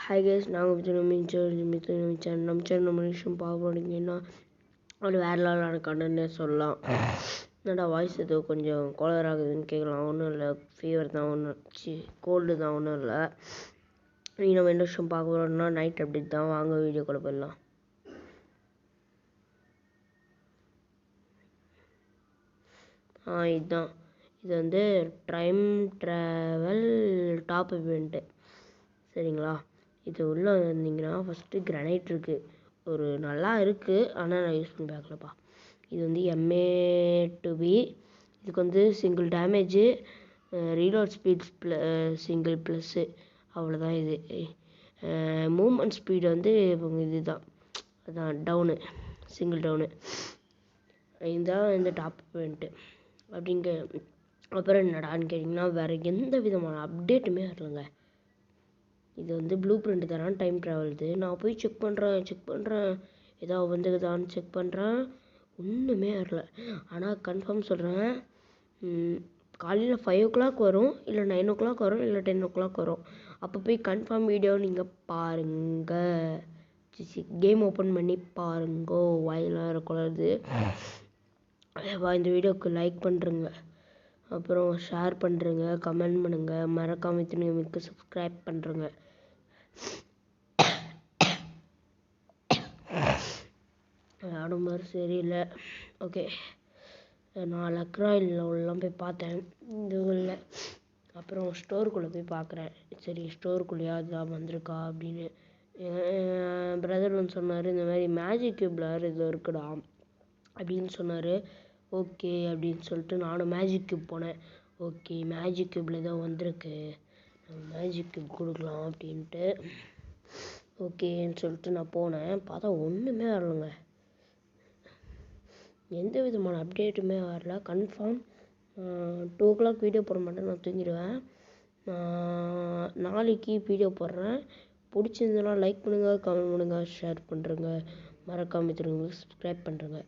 Hi guys, நாங்கள் மிச்சம் நம்ம சேனல் மனுஷன் பார்க்கணுங்கன்னா அது வேறு லெவலான கண்டனே சொல்லலாம். என்னடா வாய்ஸ் ஏதோ கொஞ்சம் கோளாறு ஆகுதுன்னு கேட்கலாம். ஒன்றும் இல்லை, ஃபீவர் தான், கோல்டு தான், ஒன்றும் இல்லை. நீங்கள் நம்ம என்ன விஷயம் பார்க்க போகிறோம்னா நைட் அப்டேட் தான். வாங்க வீடியோக்குள்ளே போயிடலாம். இதுதான், இது வந்து டைம் ட்ராவல் டாப் இவெண்ட்டு, சரிங்களா? இது உள்ளே வந்தீங்கன்னா ஃபஸ்ட்டு கிரானைட் இருக்குது, ஒரு நல்லா இருக்குது, ஆனால் நான் யூஸ் பண்ணி பார்க்கலப்பா. இது வந்து MA2B, இதுக்கு வந்து single damage, reload speeds single plus, அவ்வளோதான். இது மூமெண்ட் ஸ்பீடு வந்து இது தான், அதான் டவுனு, சிங்கிள் டவுனு. இதுதான் இந்த டாப் இவெண்ட்டு அப்படிங்க. அப்புறம் என்னடான்னு கேட்டிங்கன்னா வேறு எந்த விதமான அப்டேட்டுமே வரலங்க. இது வந்து ப்ளூ பிரிண்ட் தரான் டைம் ட்ராவல்து. நான் போய் செக் பண்ணுறேன் ஏதாவது வந்துக்குதான்னு செக் பண்ணுறேன், ஒன்றுமே வரல. ஆனால் கன்ஃபார்ம் சொல்கிறேன், காலையில் 5 o'clock வரும், இல்லை 9 o'clock வரும், இல்லை 10 o'clock வரும். அப்போ போய் கன்ஃபார்ம் வீடியோ நீங்கள் பாருங்கள், கேம் ஓப்பன் பண்ணி பாருங்கோ. வாயிலாம் குளருது. இந்த வீடியோவுக்கு லைக் பண்ணுறங்க, அப்புறம் ஷேர் பண்ணுறங்க, கமெண்ட் பண்ணுங்கள், மறக்காமல் மிக்க சப்ஸ்கிரைப் பண்ணுறங்க. உடம்பு சரியில்லை. ஓகே, நான் லக்ராயில் உள்ளலாம் போய் பார்த்தேன் இந்த ஊரில். அப்புறம் ஸ்டோருக்குள்ளே போய் பார்க்குறேன், சரி ஸ்டோருக்குள்ளேயாவது தான் வந்திருக்கா அப்படின்னு. என் பிரதர் வந்து சொன்னார், இந்த மாதிரி மேஜிக் கியூப்ல இது இருக்குடா அப்படின்னு சொன்னார். ஓகே அப்படின்னு சொல்லிட்டு நானும் மேஜிக் கியூப் போனேன். ஓகே, மேஜிக் கியூப்பில் ஏதோ வந்திருக்கு, நம்ம மேஜிக் கியூப் கொடுக்கலாம் அப்படின்ட்டு ஓகேன்னு சொல்லிட்டு நான் போனேன். பார்த்தா ஒன்றுமே வரலைங்க, எந்த விதமான அப்டேட்டுமே வரல. கன்ஃபார்ம் 2 o'clock வீடியோ போட மாட்டேன், நான் தூங்கிடுவேன். நாளைக்கு வீடியோ போடுறேன். பிடிச்சிருந்தனா லைக் பண்ணுங்கள், கமெண்ட் பண்ணுங்கள், ஷேர் பண்ணுறேங்க, மறக்காமல் திரும்ப சப்ஸ்கிரைப் பண்ணுறேங்க.